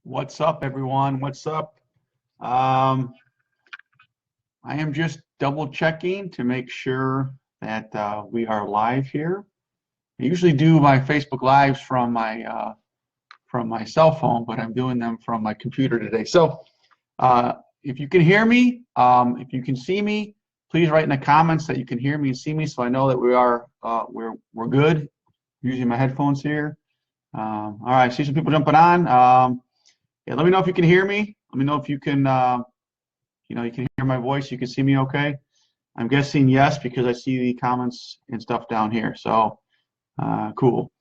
What's up, everyone? What's up? I am just double checking to make sure that we are live here. I usually do my Facebook Lives from my cell phone, but I'm doing them from my computer today. So if you can hear me, if you can see me, please write in the comments that you can hear me and see me, so I know that we are we're good. Using my headphones here. All right, I see some people jumping on. Yeah, let me know if you can hear me. Let me know if you can, you can hear my voice. You can see me okay. I'm guessing yes, because I see the comments and stuff down here. So, cool.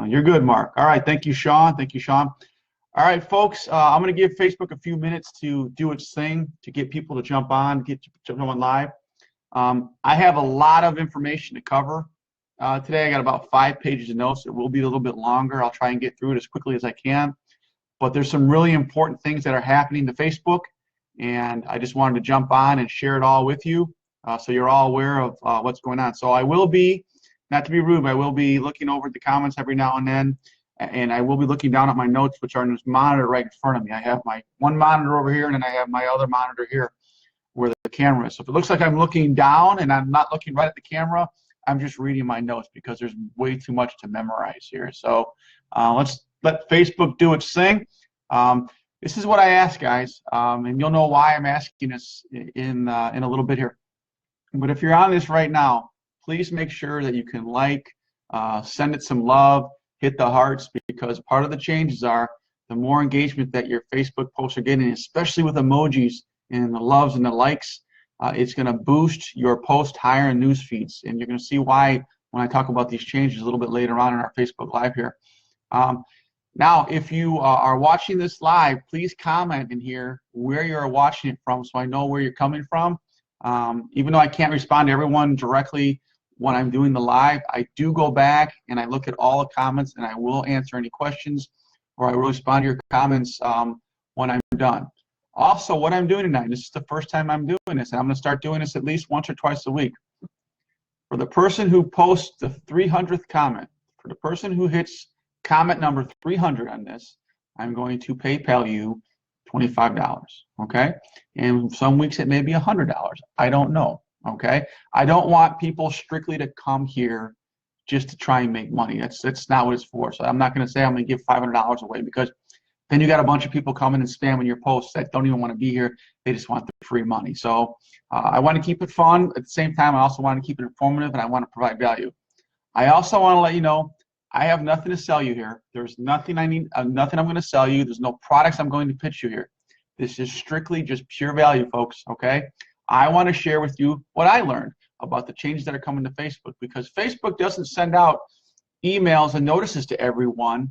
You're good, Mark. All right, thank you, Sean. Thank you, Sean. All right, folks, I'm going to give Facebook a few minutes to do its thing, to get people to jump on, jump on live. I have a lot of information to cover today. I got about 5 pages of notes. It will be a little bit longer. I'll try and get through it as quickly as I can. But there's some really important things that are happening to Facebook, and I just wanted to jump on and share it all with you, so you're all aware of what's going on. So I will be, not to be rude, but I will be looking over at the comments every now and then, and I will be looking down at my notes, which are in this monitor right in front of me. I have my one monitor over here, and then I have my other monitor here where the camera is. So if it looks like I'm looking down and I'm not looking right at the camera, I'm just reading my notes because there's way too much to memorize here. So let's let Facebook do its thing. This is what I ask, guys, and you'll know why I'm asking this in a little bit here. But if you're on this right now, please make sure that you can send it some love, hit the hearts, because part of the changes are the more engagement that your Facebook posts are getting, especially with emojis and the loves and the likes, it's going to boost your post higher in news feeds. And you're going to see why when I talk about these changes a little bit later on in our Facebook Live here. Now, if you are watching this live, please comment in here where you're watching it from, so I know where you're coming from. Even though I can't respond to everyone directly when I'm doing the live, I do go back and I look at all the comments, and I will answer any questions, or I will respond to your comments when I'm done. Also, what I'm doing tonight, this is the first time I'm doing this, and I'm going to start doing this at least once or twice a week. For the person who posts the 300th comment, for the person who hits comment number 300 on this, I'm going to PayPal you $25, okay? And some weeks it may be $100. I don't know, okay? I don't want people strictly to come here just to try and make money. That's not what it's for. So I'm not going to say I'm going to give $500 away, because then you got a bunch of people coming and spamming your posts that don't even want to be here. They just want the free money. So I want to keep it fun. At the same time, I also want to keep it informative, and I want to provide value. I also want to let you know I have nothing to sell you here. There's nothing I need, nothing I'm going to sell you. There's no products I'm going to pitch you here. This is strictly just pure value, folks, okay? I want to share with you what I learned about the changes that are coming to Facebook, because Facebook doesn't send out emails and notices to everyone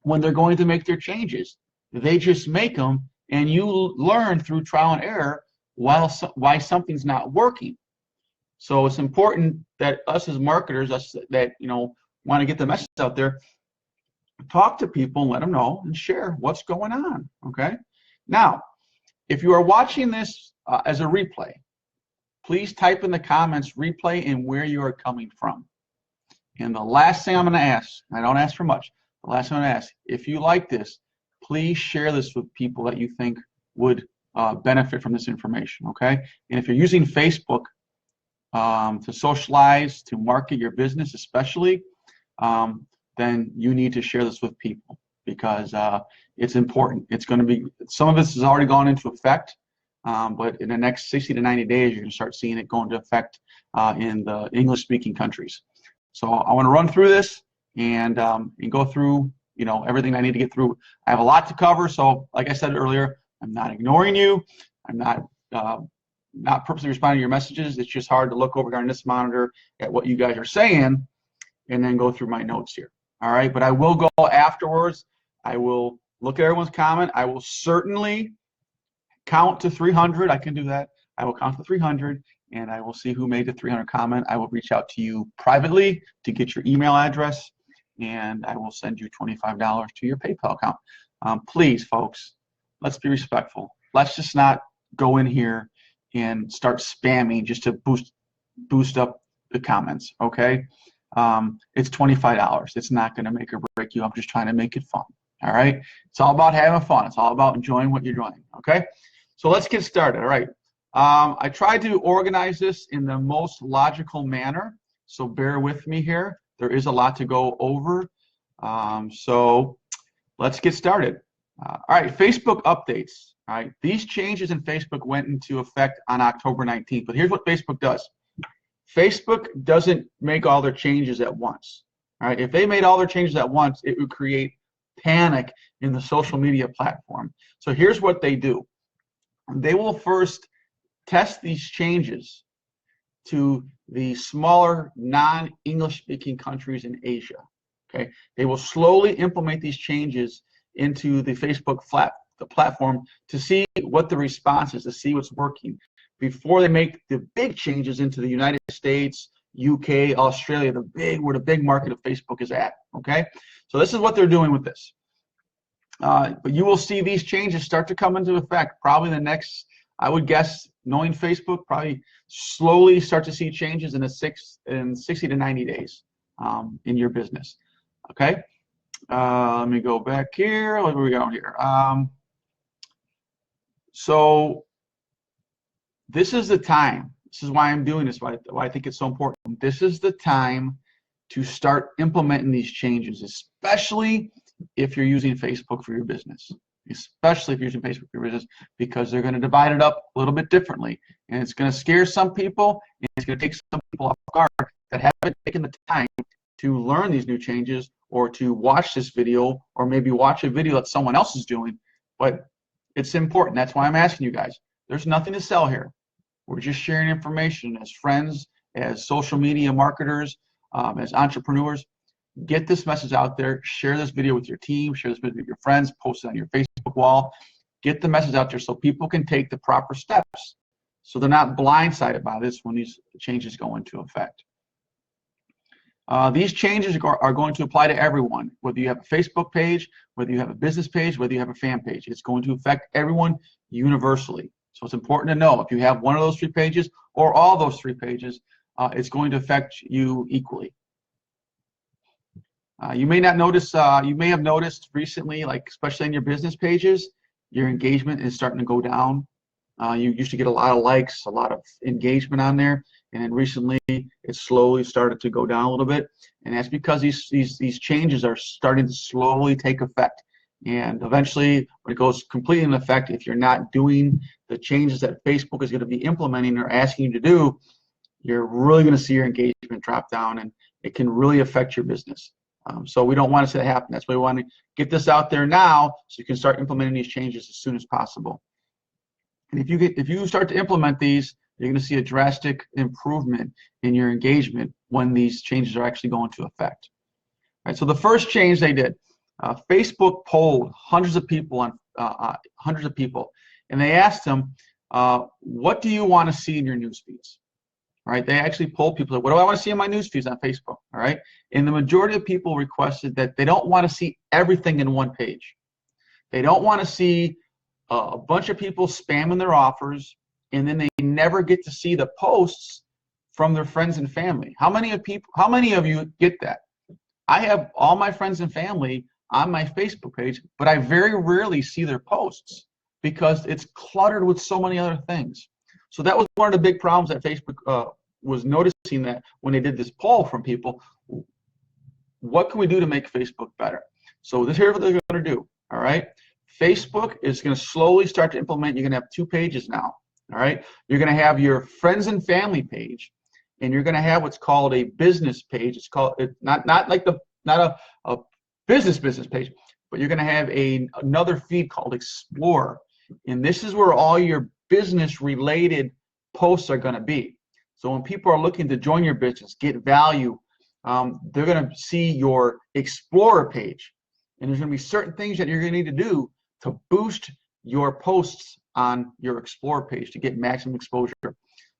when they're going to make their changes. They just make them, and you learn through trial and error why something's not working. So it's important that us as marketers, that want to get the message out there, talk to people and let them know and share what's going on, okay? Now, if you are watching this as a replay, please type in the comments replay and where you are coming from. And the last thing I'm going to ask, I don't ask for much, the last thing I'm going to ask, if you like this, please share this with people that you think would benefit from this information, okay? And if you're using Facebook to socialize, to market your business especially, then you need to share this with people, because it's important. It's going to be, some of this has already gone into effect, but in the next 60 to 90 days, you're going to start seeing it go into effect in the English-speaking countries. So I want to run through this and go through everything I need to get through. I have a lot to cover, so like I said earlier, I'm not ignoring you. I'm not purposely responding to your messages. It's just hard to look over here on this monitor at what you guys are saying and then go through my notes here. All right, but I will go afterwards. I will look at everyone's comment. I will certainly count to 300. I can do that. I will count to 300, and I will see who made the 300 comment. I will reach out to you privately to get your email address, and I will send you $25 to your PayPal account. Please, folks, let's be respectful. Let's just not go in here and start spamming just to boost up the comments, okay? It's $25. It's not going to make or break you. I'm just trying to make it fun. All right. It's all about having fun. It's all about enjoying what you're doing. Okay. So let's get started. All right. I tried to organize this in the most logical manner, so bear with me here. There is a lot to go over. So let's get started. All right, Facebook updates. All right, these changes in Facebook went into effect on October 19th, but here's what Facebook does. Facebook doesn't make all their changes at once. All right, if they made all their changes at once, it would create panic in the social media platform. So here's what they do. They will first test these changes to the smaller non-English speaking countries in Asia. Okay, they will slowly implement these changes into the Facebook platform to see what the response is, to see what's working before they make the big changes into the United States, UK, Australia, where the big market of Facebook is at. Okay, so this is what they're doing with this. But you will see these changes start to come into effect probably the next, I would guess, knowing Facebook, probably slowly start to see changes in 60 to 90 days in your business. Okay, let me go back here. Where are we going here? So this is the time. This is why I'm doing this, why I think it's so important. This is the time to start implementing these changes, especially if you're using Facebook for your business. Especially if you're using Facebook for your business, because they're going to divide it up a little bit differently. And it's going to scare some people, and it's going to take some people off guard that haven't taken the time to learn these new changes or to watch this video or maybe watch a video that someone else is doing. But it's important. That's why I'm asking you guys. There's nothing to sell here. We're just sharing information as friends, as social media marketers, as entrepreneurs. Get this message out there. Share this video with your team. Share this video with your friends. Post it on your Facebook wall. Get the message out there so people can take the proper steps, so they're not blindsided by this when these changes go into effect. These changes are going to apply to everyone, whether you have a Facebook page, whether you have a business page, whether you have a fan page. It's going to affect everyone universally. So it's important to know if you have one of those 3 pages or all those 3 pages, it's going to affect you equally. You may not notice, you may have noticed recently, like especially in your business pages, your engagement is starting to go down. You used to get a lot of likes, a lot of engagement on there, and then recently it slowly started to go down a little bit, and that's because these changes are starting to slowly take effect. And eventually, when it goes completely in effect, if you're not doing the changes that Facebook is going to be implementing or asking you to do, you're really going to see your engagement drop down, and it can really affect your business. So we don't want to see that happen. That's why we want to get this out there now, so you can start implementing these changes as soon as possible. And if you start to implement these, you're going to see a drastic improvement in your engagement when these changes are actually going to effect. All right, so the first change they did, Facebook polled hundreds of people, and they asked them, what do you want to see in your news feeds? All right, they actually polled people. What do I want to see in my news feeds on Facebook? All right, and the majority of people requested that they don't want to see everything in one page. They don't want to see a bunch of people spamming their offers, and then they never get to see the posts from their friends and family. How many of you get that? I have all my friends and family on my Facebook page, but I very rarely see their posts because it's cluttered with so many other things. So that was one of the big problems that Facebook was noticing, that when they did this poll from people, what can we do to make Facebook better? So here's what they're going to do. All right, Facebook is going to slowly start to implement. You're going to have 2 pages now. All right, you're going to have your friends and family page, and you're going to have what's called a business page. It's called not a business page, but you're going to have another feed called Explorer, and this is where all your business related posts are going to be. So when people are looking to join your business, get value, they're going to see your Explorer page, and there's going to be certain things that you're going to need to do to boost your posts on your Explorer page to get maximum exposure.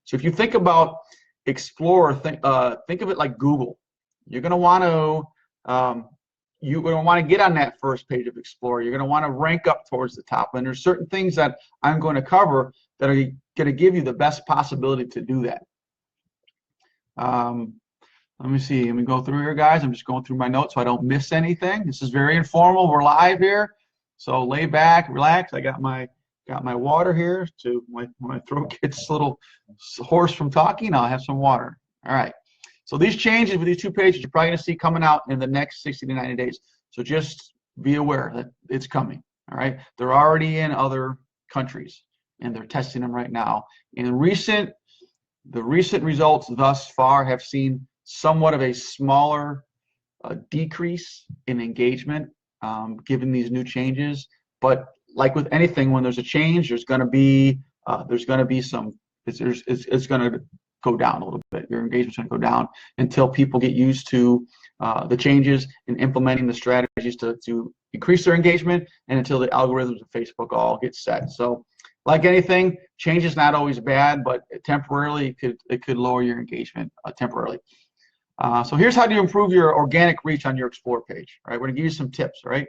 So if you think about Explorer, think of it like Google. You're going to want to get on that first page of Explorer. You're going to want to rank up towards the top, and there's certain things that I'm going to cover that are going to give you the best possibility to do that. Let me see. Let me go through here, guys. I'm just going through my notes so I don't miss anything. This is very informal. We're live here, so lay back, relax. I got my water here. To when my throat gets a little hoarse from talking, I'll have some water. All right. So these changes with these 2 pages, you're probably going to see coming out in the next 60 to 90 days. So just be aware that it's coming. All right. They're already in other countries, and they're testing them right now. And the recent results thus far have seen somewhat of a smaller decrease in engagement given these new changes. But like with anything, when there's a change, there's going to be some. It's going to go down a little bit. Your engagement's going to go down until people get used to the changes and implementing the strategies to increase their engagement, and until the algorithms of Facebook all get set. So, like anything, change is not always bad, but temporarily it could lower your engagement temporarily. So here's how to improve your organic reach on your Explore page. All right, we're gonna give you some tips. All right,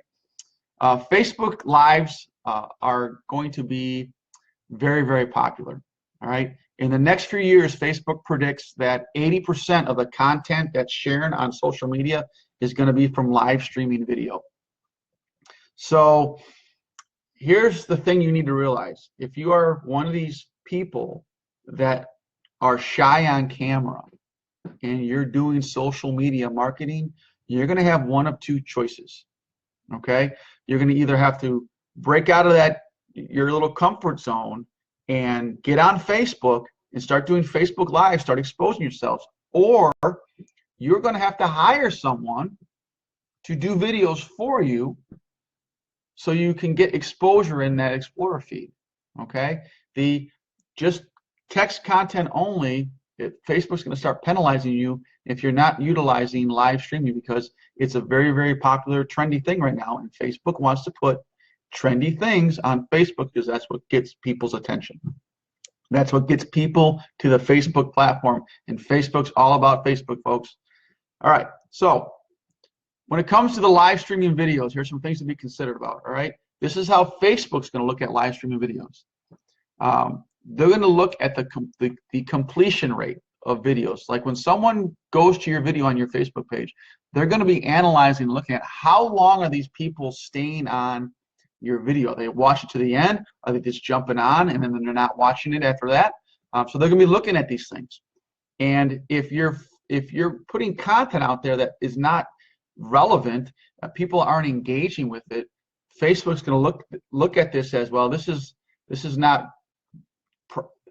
Facebook Lives are going to be very, very popular. All right, in the next few years, Facebook predicts that 80% of the content that's shared on social media is going to be from live streaming video. So here's the thing you need to realize: if you are one of these people that are shy on camera and you're doing social media marketing, you're going to have one of two choices. Okay, you're going to either have to break out of your little comfort zone and get on Facebook and start doing Facebook Live, start exposing yourselves, or you're going to have to hire someone to do videos for you so you can get exposure in that Explorer feed. Okay, just text content only, Facebook's going to start penalizing you if you're not utilizing live streaming, because it's a very, very popular, trendy thing right now, and Facebook wants to put trendy things on Facebook because that's what gets people's attention. That's what gets people to the Facebook platform, and Facebook's all about Facebook, folks. All right, so when it comes to the live streaming videos, here's some things to be considered about. All right, this is how Facebook's going to look at live streaming videos. They're going to look at the completion rate of videos. Like when someone goes to your video on your Facebook page, they're going to be analyzing, looking at how long are these people staying on your video. They watch it to the end, are they just jumping on and then they're not watching it after that? So they're going to be looking at these things. And if you're putting content out there that is not relevant, people aren't engaging with it, Facebook's going to look at this as, well, this is not,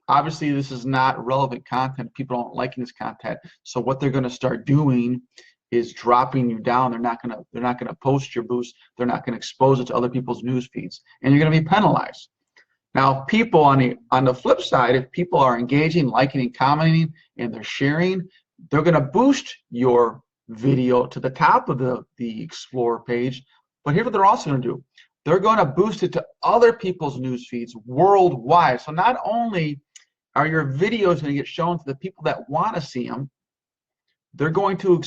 obviously this is not relevant content. People aren't liking this content. So what they're going to start doing is dropping you down. They're not going to post your boost. They're not going to expose it to other people's news feeds, and you're going to be penalized. Now, people on the flip side, if people are engaging, liking, and commenting, and they're sharing, they're going to boost your video to the top of the Explorer page. But here's what they're also going to do: they're going to boost it to other people's news feeds worldwide. So not only are your videos going to get shown to the people that want to see them, they're going to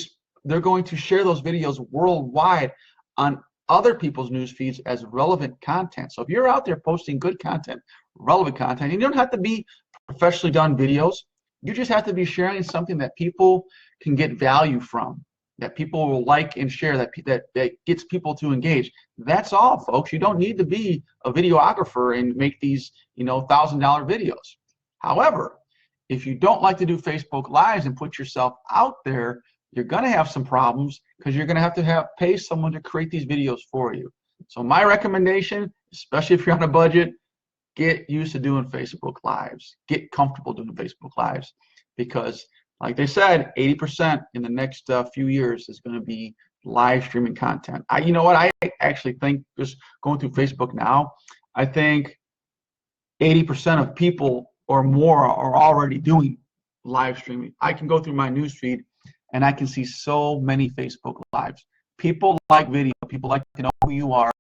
share those videos worldwide on other people's news feeds as relevant content. So if you're out there posting good content, relevant content, you don't have to be professionally done videos. You just have to be sharing something that people can get value from, that people will like and share, that gets people to engage. That's all, folks. You don't need to be a videographer and make these, $1,000 videos. However, if you don't like to do Facebook Lives and put yourself out there, you're going to have some problems because you're going to have to pay someone to create these videos for you. So my recommendation, especially if you're on a budget, get used to doing Facebook Lives. Get comfortable doing Facebook Lives, because like they said, 80% in the next few years is going to be live streaming content. You know what? I actually think, just going through Facebook now, I think 80% of people or more are already doing live streaming. I can go through my news feed and I can see so many Facebook Lives. People like video. People like to know who you are.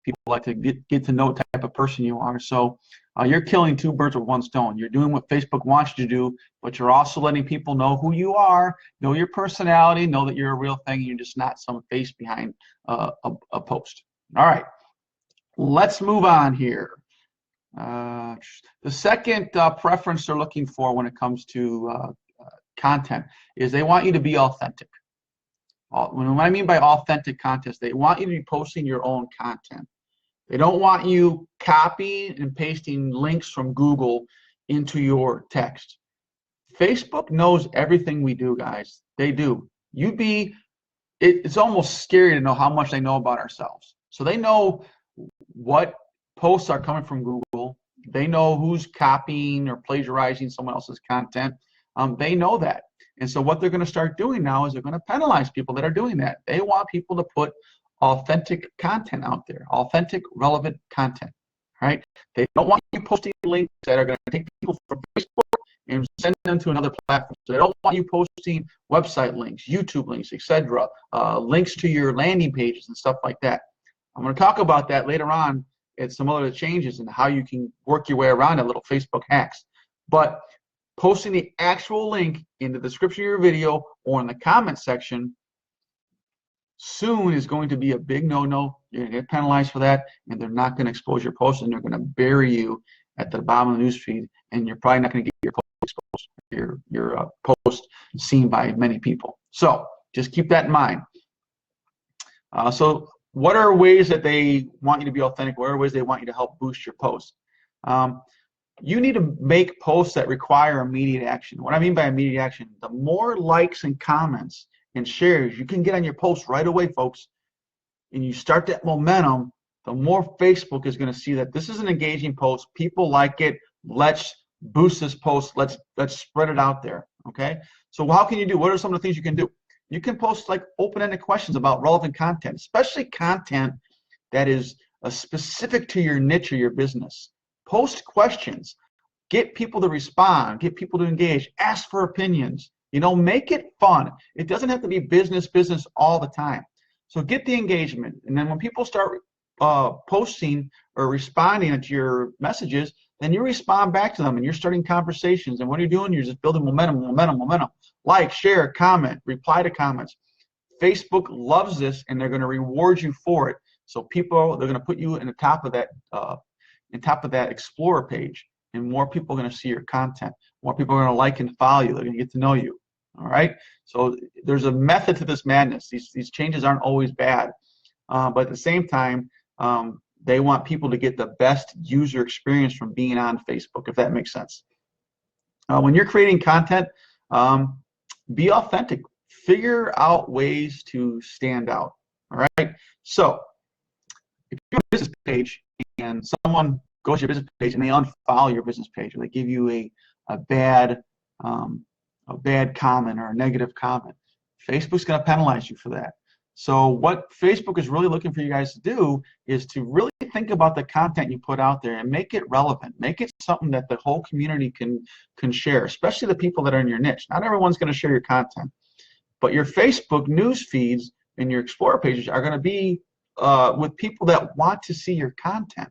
People like to get to know what type of person you are. So you're killing two birds with one stone. You're doing what Facebook wants you to do, but you're also letting people know who you are, know your personality, know that you're a real thing. You're just not some face behind a post. All right, let's move on here. The second preference they're looking for when it comes to content is they want you to be authentic. What I mean by authentic content, they want you to be posting your own content. They don't want you copying and pasting links from Google into your text. Facebook knows everything we do, guys. They do. It's almost scary to know how much they know about ourselves. So they know what posts are coming from Google. They know who's copying or plagiarizing someone else's content. They know that. And so what they're going to start doing now is they're going to penalize people that are doing that. They want people to put authentic content out there, authentic, relevant content, right? They don't want you posting links that are going to take people from Facebook and send them to another platform. So they don't want you posting website links, YouTube links, etc., links to your landing pages and stuff like that. I'm going to talk about that later on at some other changes and how you can work your way around that little Facebook hacks. But posting the actual link in the description of your video or in the comment section soon is going to be a big no-no. You're going to get penalized for that, and they're not going to expose your post, and they're going to bury you at the bottom of the newsfeed, and you're probably not going to get your post exposed, your post seen by many people. So just keep that in mind. So what are ways that they want you to be authentic? What are ways they want you to help boost your post? You need to make posts that require immediate action. What I mean by immediate action, the more likes and comments and shares you can get on your post right away, folks, and you start that momentum, the more Facebook is going to see that this is an engaging post. People like it. Let's boost this post. Let's spread it out there. Okay. So how can you do? What are some of the things you can do? You can post like open-ended questions about relevant content, especially content that is specific to your niche or your business. Post questions. Get people to respond. Get people to engage. Ask for opinions. Make it fun. It doesn't have to be business all the time. So get the engagement. And then when people start posting or responding to your messages, then you respond back to them and you're starting conversations. And what are you doing? You're just building momentum. Like, share, comment, reply to comments. Facebook loves this, and they're going to reward you for it. So they're going to put you in the top of that Explorer page, and more people are going to see your content. More people are going to like and follow you. They're going to get to know you. All right. So there's a method to this madness. These changes aren't always bad, but at the same time, they want people to get the best user experience from being on Facebook, if that makes sense. When you're creating content, be authentic. Figure out ways to stand out. All right. So if you have a business page and someone goes to your business page and they unfollow your business page, or they give you a bad comment or a negative comment, Facebook's going to penalize you for that. So what Facebook is really looking for you guys to do is to really think about the content you put out there and make it relevant. Make it something that the whole community can share, especially the people that are in your niche. Not everyone's going to share your content, but your Facebook news feeds and your Explorer pages are going to be with people that want to see your content.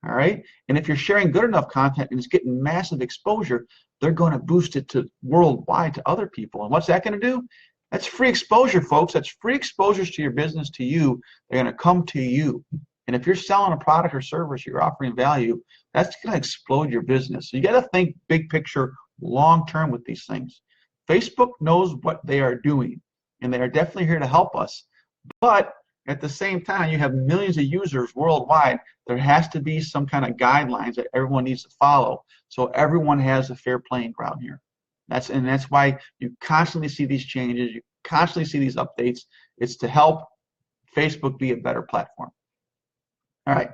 All right. And if you're sharing good enough content and it's getting massive exposure, they're going to boost it to worldwide to other people. And what's that going to do? That's free exposure, folks. That's free exposures to your business, to you. They're going to come to you. And if you're selling a product or service, you're offering value, that's going to explode your business. So you got to think big picture, long term with these things. Facebook knows what they are doing, and they are definitely here to help us. But at the same time, you have millions of users worldwide. There has to be some kind of guidelines that everyone needs to follow, so everyone has a fair playing ground here. That's why you constantly see these changes. You constantly see these updates. It's to help Facebook be a better platform. All right.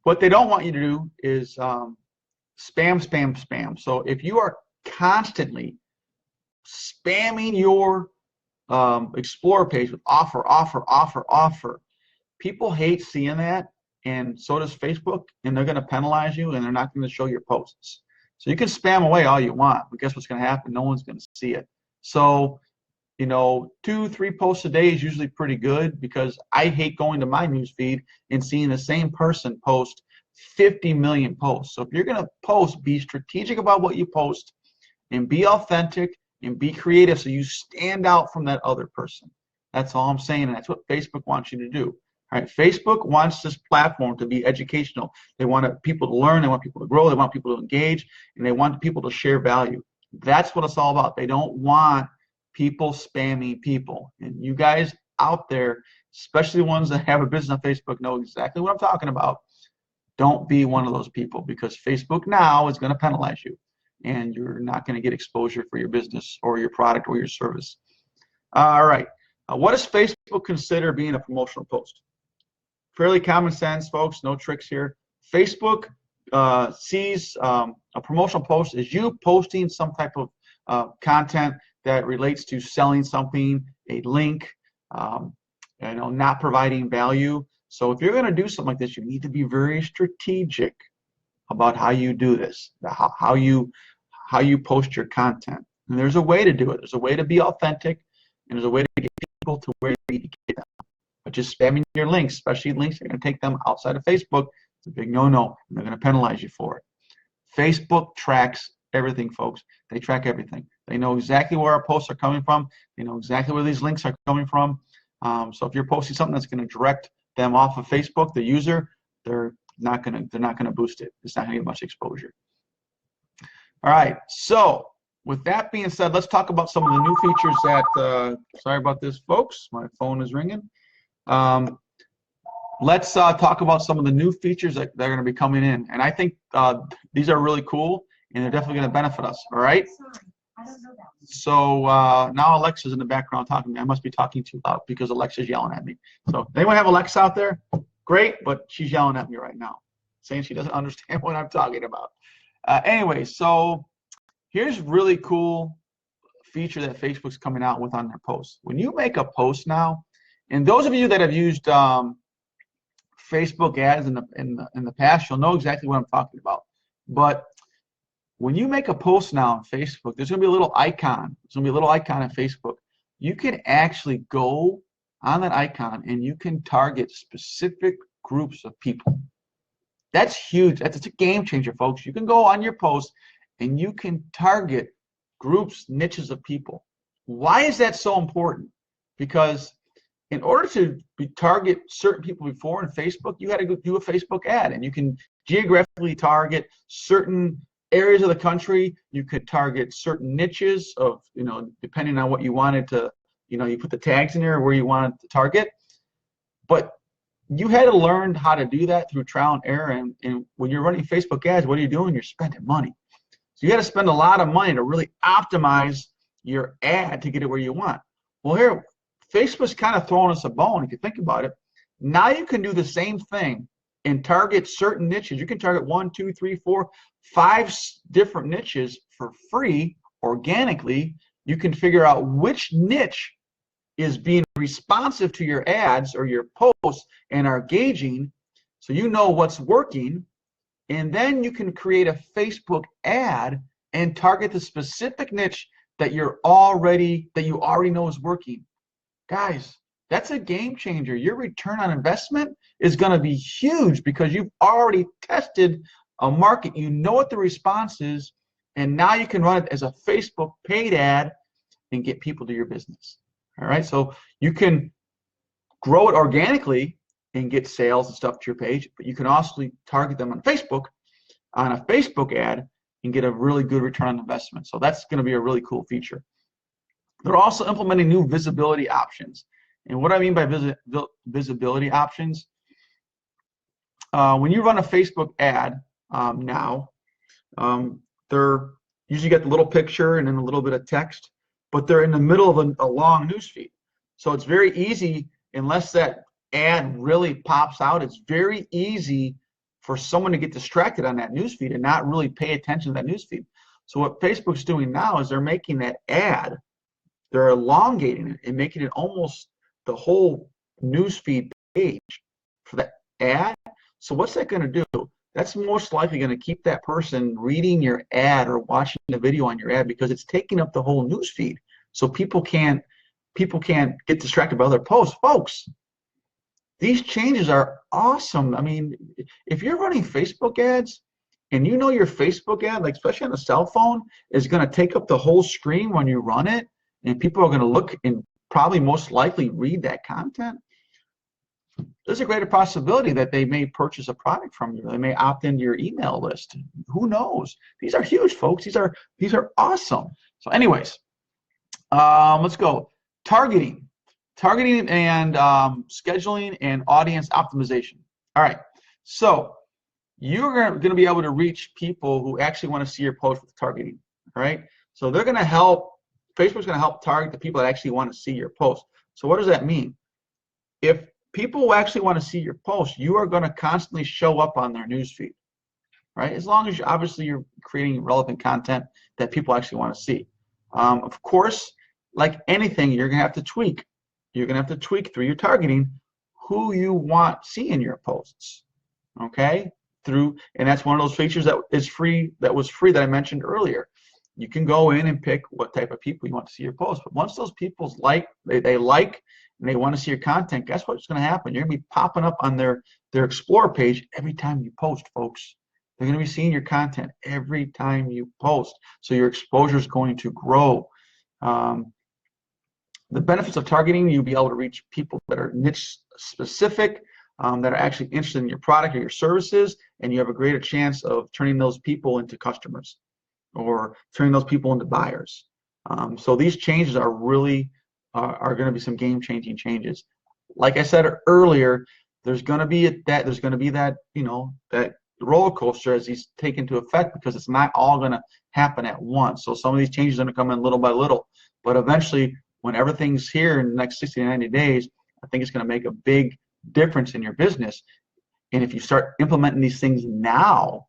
What they don't want you to do is spam. So if you are constantly spamming your Explorer page with offer, people hate seeing that, and so does Facebook, and they're going to penalize you, and they're not going to show your posts. So you can spam away all you want, but guess what's going to happen? No one's going to see it. So 2-3 posts a day is usually pretty good, because I hate going to my newsfeed and seeing the same person post 50 million posts. So if you're going to post, be strategic about what you post, and be authentic, and be creative so you stand out from that other person. That's all I'm saying, and that's what Facebook wants you to do. All right, Facebook wants this platform to be educational. They want people to learn, they want people to grow, they want people to engage, and they want people to share value. That's what it's all about. They don't want people spamming people. And you guys out there, especially the ones that have a business on Facebook, know exactly what I'm talking about. Don't be one of those people, because Facebook now is going to penalize you, and you're not going to get exposure for your business or your product or your service. All right. What does Facebook consider being a promotional post? Fairly common sense, folks. No tricks here. Facebook sees a promotional post as you posting some type of content that relates to selling something, a link, not providing value. So if you're going to do something like this, you need to be very strategic about how you do this, how you post your content. And there's a way to do it. There's a way to be authentic, and there's a way to get people to where you need to get them. But just spamming your links, especially links that are going to take them outside of Facebook, it's a big no-no, and they're going to penalize you for it. Facebook tracks everything, folks. They track everything. They know exactly where our posts are coming from. They know exactly where these links are coming from. So if you're posting something that's going to direct them off of Facebook, the user, they're not going to boost it. It's not going to get much exposure. All right. So with that being said, let's talk about some of the new features that. Sorry about this, folks. My phone is ringing. Let's talk about some of the new features that are going to be coming in, and I think these are really cool, and they're definitely going to benefit us. All right. So now Alexa's in the background talking to me. I must be talking too loud because Alexa's yelling at me. So anyone have Alexa out there? Great, but she's yelling at me right now, saying she doesn't understand what I'm talking about. Anyway, so here's really cool feature that Facebook's coming out with on their posts. When you make a post now, and those of you that have used Facebook ads in the past, you'll know exactly what I'm talking about. But when you make a post now on Facebook, there's going to be a little icon. There's going to be a little icon on Facebook. You can actually go on that icon and you can target specific groups of people. That's huge. It's a game changer, folks. You can go on your post and you can target groups, niches of people. Why is that so important? Because in order to target certain people before in Facebook, you had to go do a Facebook ad, and you can geographically target certain areas of the country. You could target certain niches of, depending on what you wanted to, you put the tags in there where you wanted to target. But you had to learn how to do that through trial and error. And when you're running Facebook ads, what are you doing? You're spending money. So you got to spend a lot of money to really optimize your ad to get it where you want. Well, here, Facebook's kind of throwing us a bone, if you think about it. Now you can do the same thing and target certain niches. You can target 1, 2, 3, 4, 5 different niches for free organically. You can figure out which niche is being responsive to your ads or your posts and are engaging, so you know what's working. And then you can create a Facebook ad and target the specific niche that you already know is working. Guys, that's a game changer. Your return on investment is going to be huge because you've already tested a market. You know what the response is, and now you can run it as a Facebook paid ad and get people to your business. All right, so you can grow it organically and get sales and stuff to your page, but you can also target them on Facebook on a Facebook ad and get a really good return on investment. So that's going to be a really cool feature. They're also implementing new visibility options. And what I mean by visibility options, when you run a Facebook ad now, they're usually got the little picture and then a little bit of text, but they're in the middle of a long news feed. So it's very easy, unless that ad really pops out, it's very easy for someone to get distracted on that news feed and not really pay attention to that news feed. So what Facebook's doing now is they're making that ad, they're elongating it and making it almost the whole newsfeed page for that ad. So what's that going to do? That's most likely going to keep that person reading your ad or watching the video on your ad because it's taking up the whole newsfeed. So people can't get distracted by other posts. Folks, these changes are awesome. I mean, if you're running Facebook ads and you know your Facebook ad, like especially on a cell phone, is going to take up the whole screen when you run it, and people are going to look and probably most likely read that content, there's a greater possibility that they may purchase a product from you. They may opt into your email list. Who knows? These are huge, folks. These are awesome. So anyways, let's go. Targeting and scheduling and audience optimization. All right. So you're going to be able to reach people who actually want to see your post with targeting. All right. So they're going to help. Facebook's going to help target the people that actually want to see your post. So what does that mean? If people actually want to see your post, you are going to constantly show up on their newsfeed, right? As long as obviously you're creating relevant content that people actually want to see. Of course, like anything, you're going to have to tweak. You're going to have to tweak through your targeting who you want seeing your posts, okay? And that's one of those features that was free that I mentioned earlier. You can go in and pick what type of people you want to see your post. But once those people they like and they want to see your content, guess what's going to happen? You're going to be popping up on their Explore page every time you post, folks. They're going to be seeing your content every time you post. So your exposure is going to grow. The benefits of targeting, you'll be able to reach people that are niche specific, that are actually interested in your product or your services, and you have a greater chance of turning those people into customers or turning those people into buyers. So these changes are really are going to be some game-changing changes. Like I said earlier, there's going to be that roller coaster as these take into effect, because it's not all going to happen at once. So some of these changes are going to come in little by little, but eventually, when everything's here in the next 60 to 90 days, I think it's going to make a big difference in your business. And if you start implementing these things now,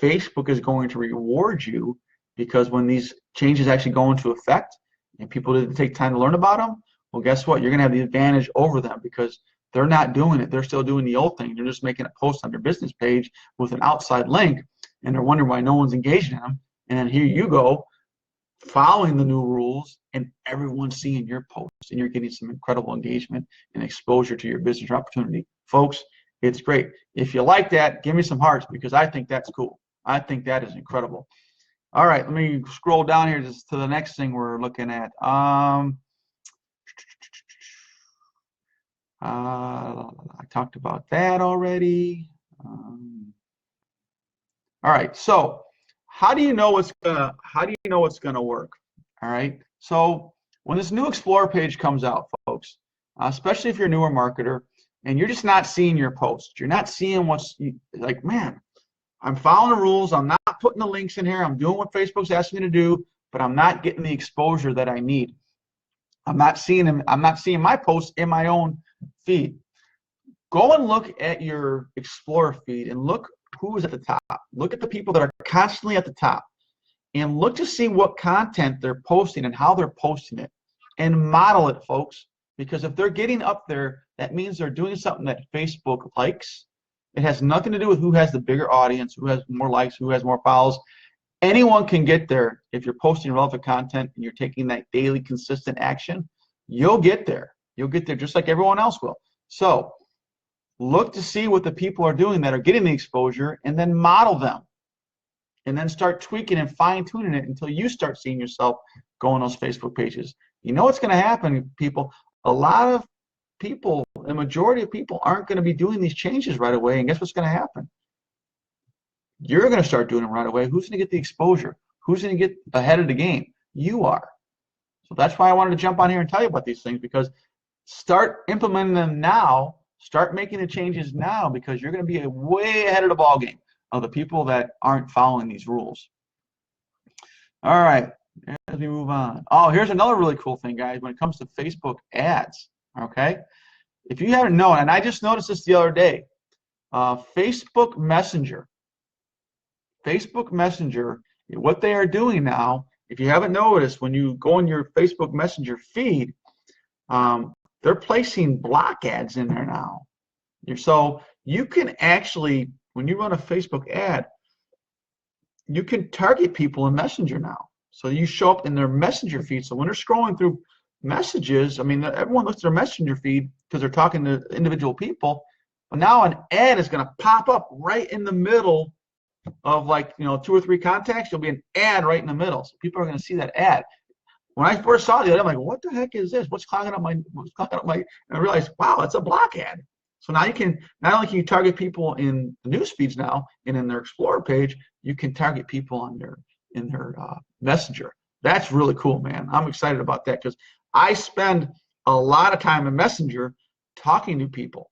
Facebook is going to reward you, because when these changes actually go into effect and people didn't take time to learn about them, well, guess what? You're going to have the advantage over them, because they're not doing it. They're still doing the old thing. They're just making a post on their business page with an outside link, and they're wondering why no one's engaging them. And then here you go, following the new rules, and everyone's seeing your posts, and you're getting some incredible engagement and exposure to your business opportunity. Folks, it's great. If you like that, give me some hearts, because I think that's cool. I think that is incredible. All right, let me scroll down here to the next thing we're looking at. I talked about that already. All right, so how do you know what's gonna work? All right, so when this new Explorer page comes out, folks, especially if you're a newer marketer and you're just not seeing your posts, you're not seeing like, man, I'm following the rules, I'm not putting the links in here, I'm doing what Facebook's asking me to do, but I'm not getting the exposure that I need. I'm not seeing my posts in my own feed. Go and look at your Explorer feed and look who is at the top. Look at the people that are constantly at the top, and look to see what content they're posting and how they're posting it, and model it, folks. Because if they're getting up there, that means they're doing something that Facebook likes. It has nothing to do with who has the bigger audience, who has more likes, who has more follows. Anyone can get there if you're posting relevant content and you're taking that daily consistent action. You'll get there. You'll get there just like everyone else will. So look to see what the people are doing that are getting the exposure, and then model them. And then start tweaking and fine-tuning it until you start seeing yourself go on those Facebook pages. You know what's going to happen, people? A lot of people, the majority of people, aren't going to be doing these changes right away, and guess what's going to happen? You're going to start doing them right away. Who's going to get the exposure? Who's going to get ahead of the game? You are. So that's why I wanted to jump on here and tell you about these things, because start implementing them now. Start making the changes now, because you're going to be way ahead of the ball game of the people that aren't following these rules. All right, as we move on. Oh, here's another really cool thing, guys, when it comes to Facebook ads, okay? If you haven't known, and I just noticed this the other day, Facebook Messenger, what they are doing now, if you haven't noticed, when you go in your Facebook Messenger feed, they're placing block ads in there now. So you can actually, when you run a Facebook ad, you can target people in Messenger now. So you show up in their Messenger feed. So when they're scrolling through messages, I mean, everyone looks at their Messenger feed because they're talking to individual people. But now an ad is going to pop up right in the middle of, like, 2 or 3 contacts. There'll be an ad right in the middle. So people are going to see that ad. When I first saw it, I'm like, what the heck is this? What's clogging up my? And I realized, wow, it's a block ad. So now you can, not only can you target people in the news feeds now and in their Explorer page, you can target people on in their Messenger. That's really cool, man. I'm excited about that because I spend a lot of time in Messenger talking to people,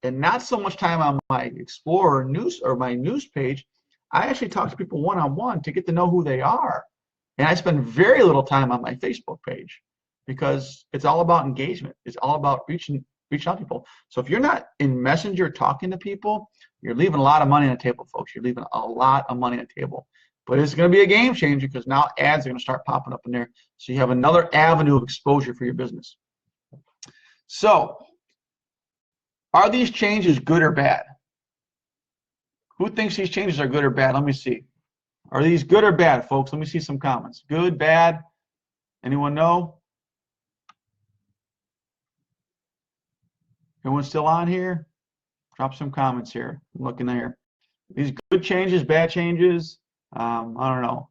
and not so much time on my Explorer news or my news page. I actually talk to people one-on-one to get to know who they are. And I spend very little time on my Facebook page because it's all about engagement. It's all about reaching out to people. So if you're not in Messenger talking to people, you're leaving a lot of money on the table, folks. You're leaving a lot of money on the table. But it's going to be a game changer because now ads are going to start popping up in there. So you have another avenue of exposure for your business. So are these changes good or bad? Who thinks these changes are good or bad? Let me see. Are these good or bad, folks? Let me see some comments. Good, bad? Anyone know? Everyone still on here? Drop some comments here. I'm looking here. These good changes, bad changes? I don't know.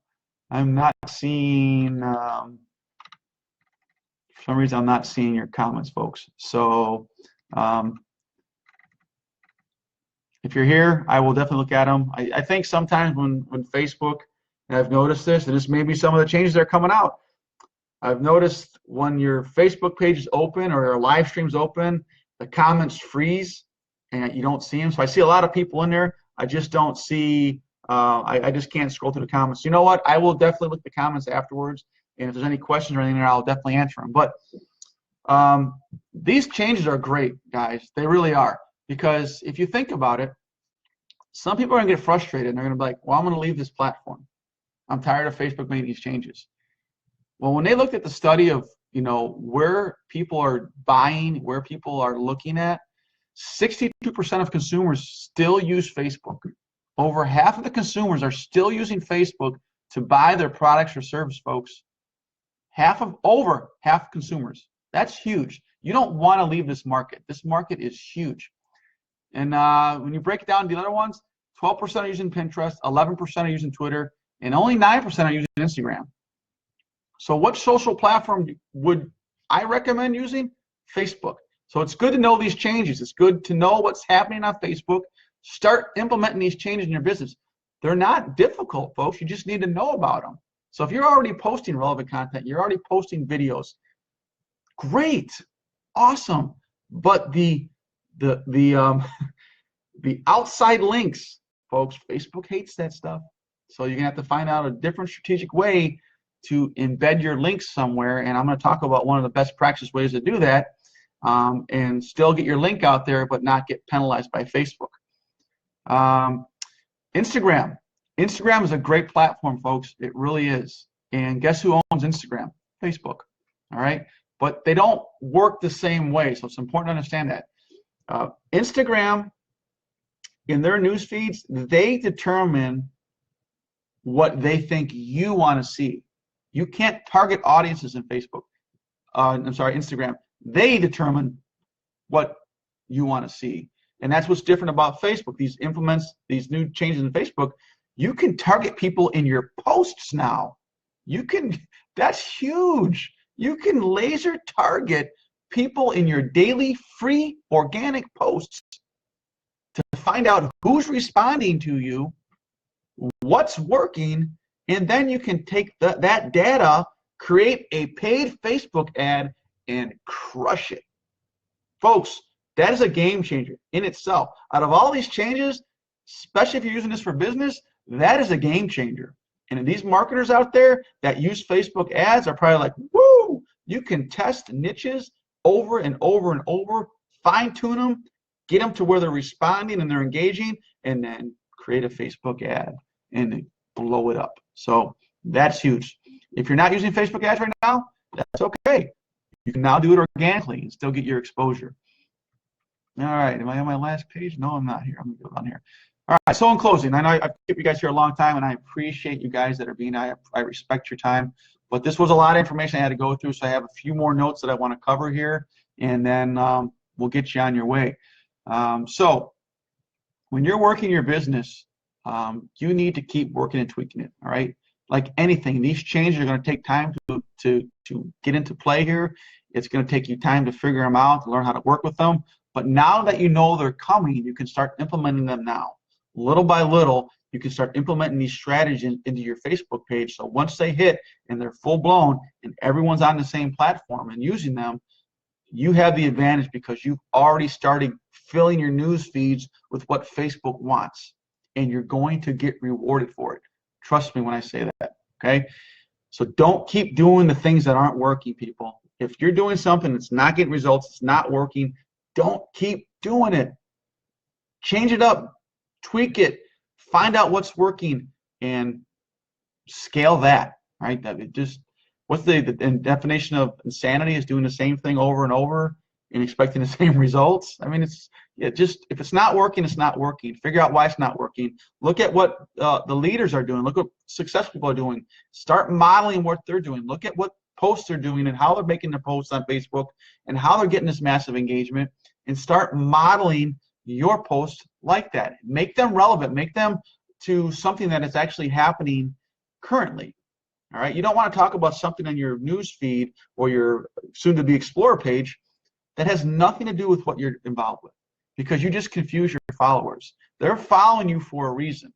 I'm not seeing, for some reason, I'm not seeing your comments, folks. So if you're here, I will definitely look at them. I think sometimes when Facebook, and I've noticed this, and this may be some of the changes that are coming out, I've noticed when your Facebook page is open or your live stream's open, the comments freeze and you don't see them. So I see a lot of people in there. I just don't see, I just can't scroll through the comments. You know what? I will definitely look at the comments afterwards. And if there's any questions or anything there, I'll definitely answer them. But these changes are great, guys. They really are. Because if you think about it, some people are going to get frustrated and they're going to be like, well, I'm going to leave this platform. I'm tired of Facebook making these changes. Well, when they looked at the study of, you know, where people are buying, where people are looking at, 62% of consumers still use Facebook. Over half of the consumers are still using Facebook to buy their products or service, folks. Over half consumers. That's huge. You don't want to leave this market. This market is huge. And when you break it down to the other ones, 12% are using Pinterest, 11% are using Twitter, and only 9% are using Instagram. So what social platform would I recommend using? Facebook. So it's good to know these changes. It's good to know what's happening on Facebook. Start implementing these changes in your business. They're not difficult, folks. You just need to know about them. So if you're already posting relevant content, you're already posting videos, great, awesome. But the outside links, folks, Facebook hates that stuff. So you're gonna have to find out a different strategic way to embed your links somewhere, and I'm going to talk about one of the best practice ways to do that, and still get your link out there but not get penalized by Facebook. Instagram is a great platform, folks. It really is. And guess who owns Instagram? Facebook. All right, but they don't work the same way, so it's important to understand that. Instagram, in their news feeds, they determine what they think you want to see. You can't target audiences in Facebook. Instagram. They determine what you want to see. And that's what's different about Facebook. These new changes in Facebook, you can target people in your posts now. That's huge. You can laser target people in your daily free organic posts to find out who's responding to you, what's working, and then you can take that data, create a paid Facebook ad, and crush it. Folks, that is a game changer in itself. Out of all these changes, especially if you're using this for business, that is a game changer. And these marketers out there that use Facebook ads are probably like, woo, you can test niches over and over and over, fine tune them, get them to where they're responding and they're engaging, and then create a Facebook ad and blow it up. So that's huge. If you're not using Facebook ads right now, that's okay. You can now do it organically and still get your exposure. All right, am I on my last page? No, I'm not here. I'm going to go down here. All right, so in closing, I know I've kept you guys here a long time, and I appreciate you guys that are being, I respect your time, but this was a lot of information I had to go through, so I have a few more notes that I want to cover here, and then we'll get you on your way. So when you're working your business, you need to keep working and tweaking it, all right? Like anything, these changes are going to take time to get into play here. It's going to take you time to figure them out, to learn how to work with them. But now that you know they're coming, you can start implementing them now. Little by little, you can start implementing these strategies into your Facebook page. So once they hit and they're full blown and everyone's on the same platform and using them, you have the advantage because you've already started filling your news feeds with what Facebook wants, and you're going to get rewarded for it. Trust me when I say that, okay? So don't keep doing the things that aren't working, people. If you're doing something that's not getting results, it's not working, don't keep doing it. Change it up, tweak it, find out what's working, and scale that, right? That it just, what's the definition of insanity is doing the same thing over and over and expecting the same results. I mean, it's just, if it's not working, it's not working. Figure out why it's not working. Look at what the leaders are doing. Look what successful people are doing. Start modeling what they're doing. Look at what posts they're doing and how they're making their posts on Facebook and how they're getting this massive engagement, and start modeling your posts like that. Make them relevant. Make them to something that is actually happening currently. All right. You don't want to talk about something on your news feed or your soon-to-be Explorer page that has nothing to do with what you're involved with, because you just confuse your followers. They're following you for a reason.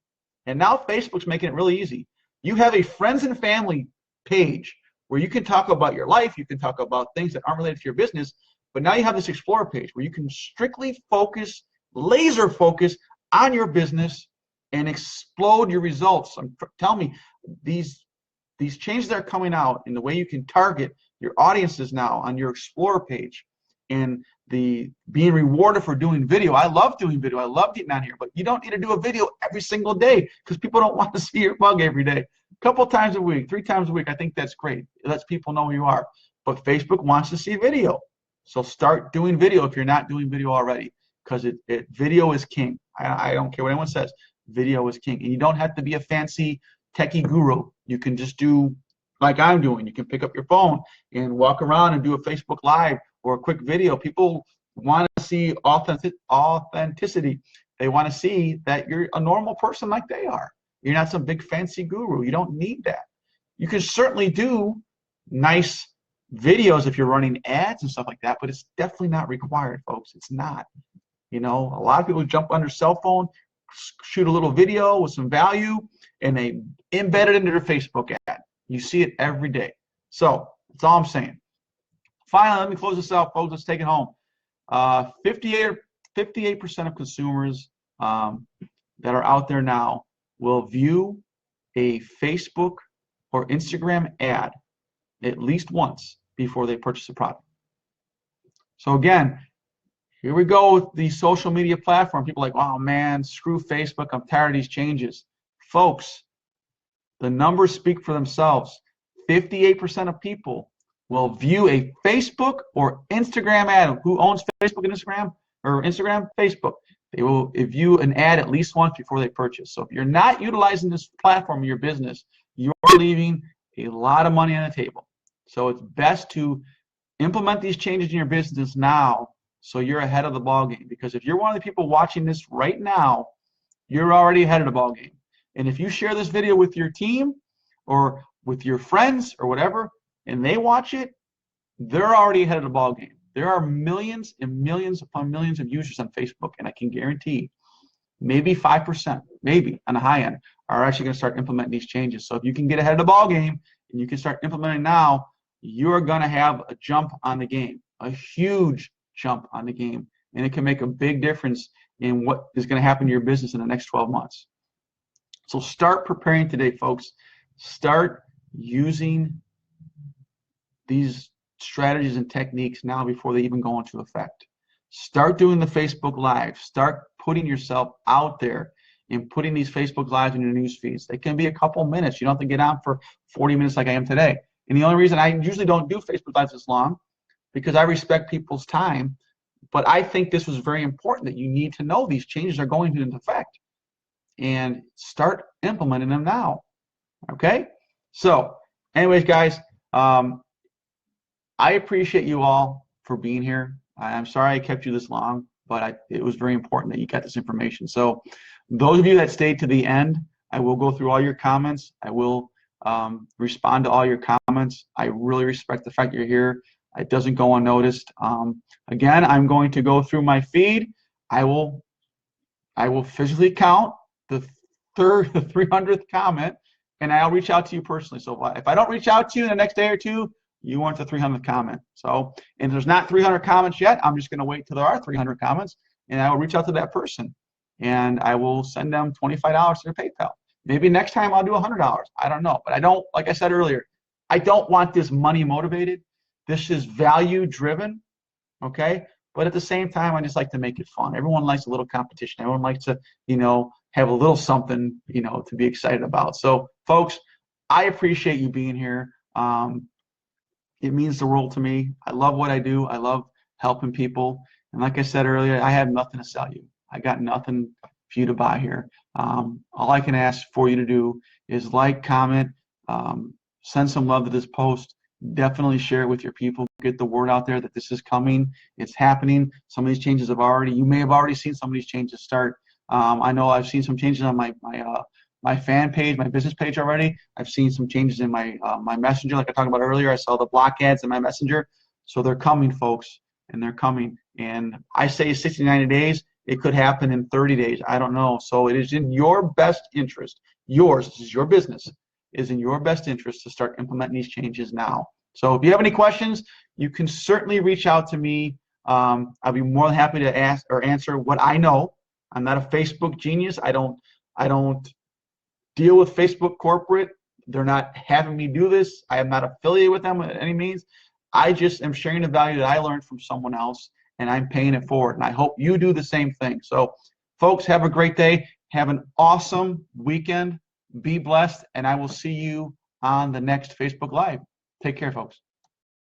And now Facebook's making it really easy. You have a friends and family page where you can talk about your life, you can talk about things that aren't related to your business, but now you have this Explorer page where you can strictly focus, laser focus on your business and explode your results. Tell me, these changes that are coming out in the way you can target your audiences now on your Explorer page, and the being rewarded for doing video. I love doing video. I love getting on here, but you don't need to do a video every single day because people don't want to see your mug every day. A couple times a week, 3 times a week, I think that's great. It lets people know who you are. But Facebook wants to see video. So start doing video if you're not doing video already, because video is king. I don't care what anyone says. Video is king. And you don't have to be a fancy techie guru. You can just do like I'm doing. You can pick up your phone and walk around and do a Facebook Live or a quick video. People want to see authenticity. They want to see that you're a normal person like they are. You're not some big fancy guru. You don't need that. You can certainly do nice videos if you're running ads and stuff like that, but it's definitely not required, folks. It's not. You know, a lot of people jump on their cell phone, shoot a little video with some value, and they embed it into their Facebook ad. You see it every day. So that's all I'm saying. Finally, let me close this out, folks. Let's take it home. 58% of consumers that are out there now will view a Facebook or Instagram ad at least once before they purchase a product. So again, here we go with the social media platform. People are like, oh man, screw Facebook. I'm tired of these changes. Folks, the numbers speak for themselves. 58% of people will view a Facebook or Instagram ad. Who owns Facebook and Instagram? Or Instagram? Facebook. They will view an ad at least once before they purchase. So if you're not utilizing this platform in your business, you're leaving a lot of money on the table. So it's best to implement these changes in your business now so you're ahead of the ball game. Because if you're one of the people watching this right now, you're already ahead of the ball game. And if you share this video with your team or with your friends or whatever, and they watch it, they're already ahead of the ball game. There are millions and millions upon millions of users on Facebook, and I can guarantee maybe 5%, maybe on the high end, are actually going to start implementing these changes. So if you can get ahead of the ball game and you can start implementing now, you're going to have a jump on the game, a huge jump on the game, and it can make a big difference in what is going to happen to your business in the next 12 months. So start preparing today, folks. Start using these strategies and techniques now before they even go into effect. Start doing the Facebook Live. Start putting yourself out there and putting these Facebook Lives in your news feeds. They can be a couple minutes. You don't have to get on for 40 minutes like I am today. And the only reason I usually don't do Facebook Lives this long, because I respect people's time, but I think this was very important that you need to know these changes are going into effect and start implementing them now. Okay? So, anyways, guys, I appreciate you all for being here. I'm sorry I kept you this long, but it was very important that you got this information. So those of you that stayed to the end, I will go through all your comments. I will respond to all your comments. I really respect the fact you're here. It doesn't go unnoticed. Again, I'm going to go through my feed. I will physically count the 300th comment, and I'll reach out to you personally. So if I don't reach out to you in the next day or two, you weren't the 300th comment. So, and if there's not 300 comments yet, I'm just going to wait till there are 300 comments, and I will reach out to that person, and I will send them $25 to their PayPal. Maybe next time I'll do $100. I don't know, but I don't, like I said earlier, I don't want this money motivated. This is value driven, okay? But at the same time, I just like to make it fun. Everyone likes a little competition. Everyone likes to, have a little something, to be excited about. So, folks, I appreciate you being here. It means the world to me. I love what I do. I love helping people. And like I said earlier, I have nothing to sell you. I got nothing for you to buy here. All I can ask for you to do is like, comment, send some love to this post. Definitely share it with your people. Get the word out there that this is coming. It's happening. Some of these changes you may have already seen some of these changes start. I know I've seen some changes on my fan page, my business page already. I've seen some changes in my messenger, like I talked about earlier. I saw the block ads in my messenger. So they're coming, folks, and they're coming. And I say 60 to 90 days. It could happen in 30 days. I don't know. So it is in your best interest. This is your business. It is in your best interest to start implementing these changes now. So if you have any questions, you can certainly reach out to me. I'll be more than happy to ask or answer what I know. I'm not a Facebook genius. I don't deal with Facebook corporate. They're not having me do this. I am not affiliated with them by any means. I just am sharing the value that I learned from someone else, and I'm paying it forward. And I hope you do the same thing. So, folks, have a great day. Have an awesome weekend. Be blessed, and I will see you on the next Facebook Live. Take care, folks.